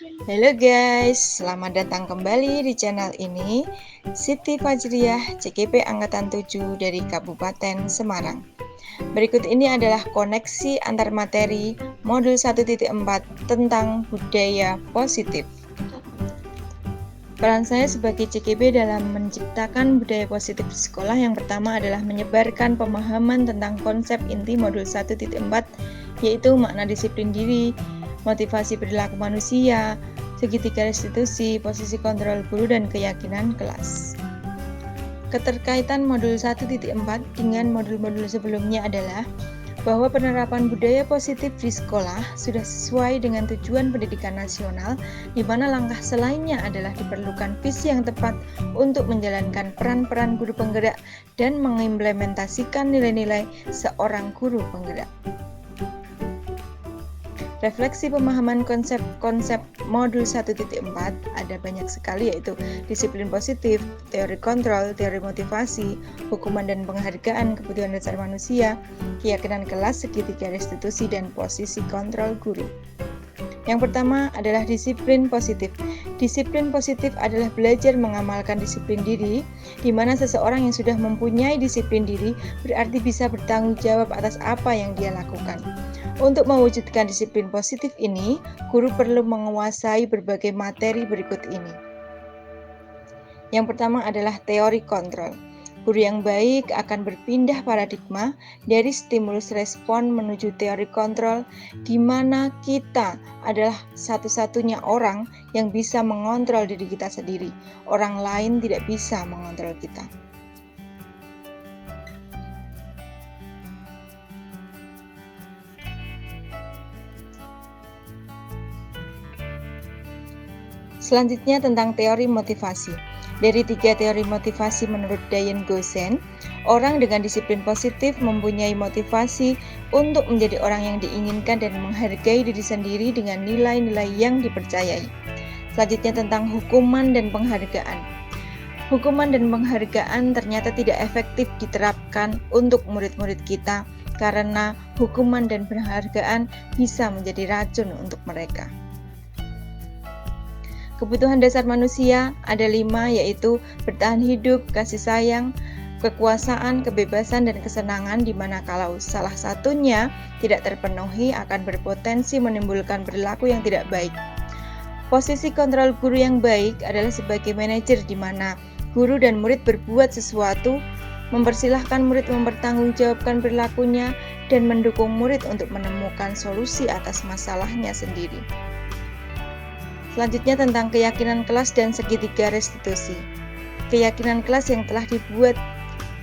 Halo guys, selamat datang kembali di channel ini. Siti Fajriah, CKP Angkatan 7 dari Kabupaten Semarang. Berikut ini adalah koneksi antar materi modul 1.4 tentang budaya positif. Peran saya sebagai CKP dalam menciptakan budaya positif di sekolah yang pertama adalah menyebarkan pemahaman tentang konsep inti modul 1.4, yaitu makna disiplin diri, motivasi perilaku manusia, segitiga restitusi, posisi kontrol guru, dan keyakinan kelas. Keterkaitan modul 1.4 dengan modul-modul sebelumnya adalah bahwa penerapan budaya positif di sekolah sudah sesuai dengan tujuan pendidikan nasional, di mana langkah selainnya adalah diperlukan visi yang tepat untuk menjalankan peran-peran guru penggerak dan mengimplementasikan nilai-nilai seorang guru penggerak. Refleksi pemahaman konsep-konsep modul 1.4 ada banyak sekali, yaitu disiplin positif, teori kontrol, teori motivasi, hukuman dan penghargaan, kebutuhan dasar manusia, keyakinan kelas, segitiga restitusi, dan posisi kontrol guru. Yang pertama adalah disiplin positif. Disiplin positif adalah belajar mengamalkan disiplin diri, di mana seseorang yang sudah mempunyai disiplin diri berarti bisa bertanggung jawab atas apa yang dia lakukan. Untuk mewujudkan disiplin positif ini, guru perlu menguasai berbagai materi berikut ini. Yang pertama adalah teori kontrol. Guru yang baik akan berpindah paradigma dari stimulus respon menuju teori kontrol, di mana kita adalah satu-satunya orang yang bisa mengontrol diri kita sendiri. Orang lain tidak bisa mengontrol kita. Selanjutnya tentang teori motivasi. Dari 3 teori motivasi menurut Diane Gosen, orang dengan disiplin positif mempunyai motivasi untuk menjadi orang yang diinginkan dan menghargai diri sendiri dengan nilai-nilai yang dipercayai. Selanjutnya tentang hukuman dan penghargaan. Hukuman dan penghargaan ternyata tidak efektif diterapkan untuk murid-murid kita karena hukuman dan penghargaan bisa menjadi racun untuk mereka. Kebutuhan dasar manusia ada 5, yaitu bertahan hidup, kasih sayang, kekuasaan, kebebasan, dan kesenangan, di mana kalau salah satunya tidak terpenuhi akan berpotensi menimbulkan perilaku yang tidak baik. Posisi kontrol guru yang baik adalah sebagai manajer, di mana guru dan murid berbuat sesuatu, mempersilahkan murid mempertanggungjawabkan perilakunya, dan mendukung murid untuk menemukan solusi atas masalahnya sendiri. Selanjutnya tentang keyakinan kelas dan segitiga restitusi. Keyakinan kelas yang telah dibuat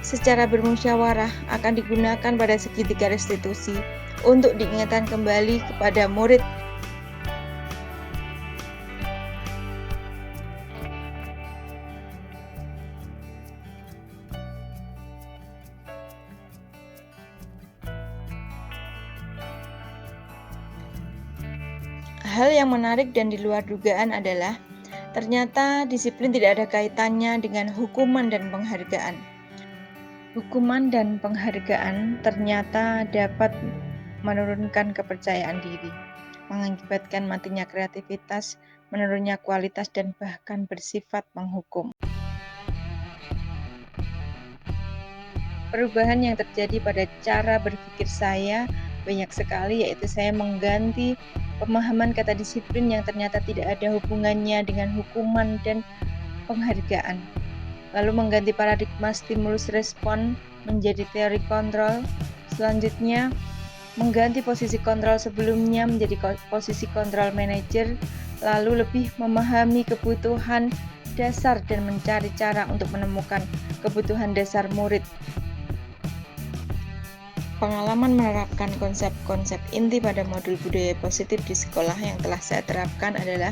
secara bermusyawarah akan digunakan pada segitiga restitusi untuk diingatkan kembali kepada murid. Hal yang menarik dan di luar dugaan adalah ternyata disiplin tidak ada kaitannya dengan hukuman dan penghargaan. Hukuman dan penghargaan ternyata dapat menurunkan kepercayaan diri, mengakibatkan matinya kreativitas, menurunnya kualitas, dan bahkan bersifat menghukum. Perubahan yang terjadi pada cara berpikir saya banyak sekali, yaitu saya mengganti pemahaman kata disiplin yang ternyata tidak ada hubungannya dengan hukuman dan penghargaan. Lalu mengganti paradigma stimulus respon menjadi teori kontrol. Selanjutnya mengganti posisi kontrol sebelumnya menjadi posisi kontrol manajer. Lalu lebih memahami kebutuhan dasar dan mencari cara untuk menemukan kebutuhan dasar murid. Pengalaman menerapkan konsep-konsep inti pada modul budaya positif di sekolah yang telah saya terapkan adalah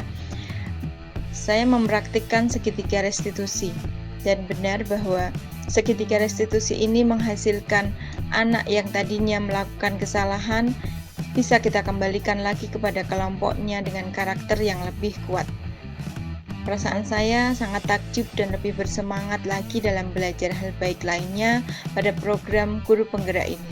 saya mempraktikkan segitiga restitusi, dan benar bahwa segitiga restitusi ini menghasilkan anak yang tadinya melakukan kesalahan bisa kita kembalikan lagi kepada kelompoknya dengan karakter yang lebih kuat. Perasaan saya sangat takjub dan lebih bersemangat lagi dalam belajar hal baik lainnya pada program guru penggerak ini.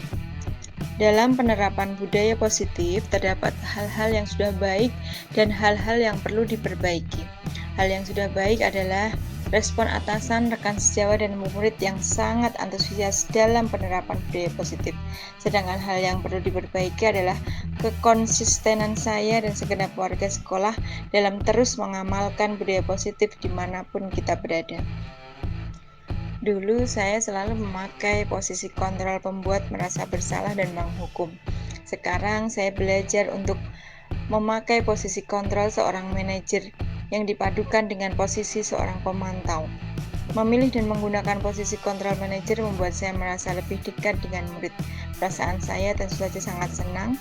Dalam penerapan budaya positif, terdapat hal-hal yang sudah baik dan hal-hal yang perlu diperbaiki. Hal yang sudah baik adalah respon atasan, rekan sejawat, dan murid yang sangat antusias dalam penerapan budaya positif. Sedangkan hal yang perlu diperbaiki adalah kekonsistenan saya dan segenap warga sekolah dalam terus mengamalkan budaya positif dimanapun kita berada. Dulu saya selalu memakai posisi kontrol pembuat merasa bersalah dan menghukum. Sekarang saya belajar untuk memakai posisi kontrol seorang manajer yang dipadukan dengan posisi seorang pemantau. Memilih dan menggunakan posisi kontrol manajer membuat saya merasa lebih dekat dengan murid. Perasaan saya tentu saja sangat senang.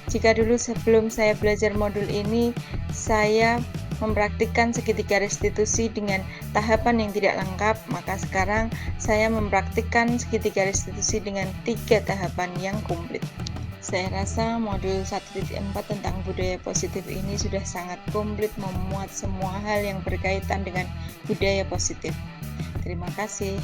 Jika dulu sebelum saya belajar modul ini, saya mempraktikkan segitiga restitusi dengan tahapan yang tidak lengkap, maka sekarang saya mempraktikkan segitiga restitusi dengan 3 tahapan yang komplit. Saya rasa modul 1.4 tentang budaya positif ini sudah sangat komplit, memuat semua hal yang berkaitan dengan budaya positif. Terima kasih.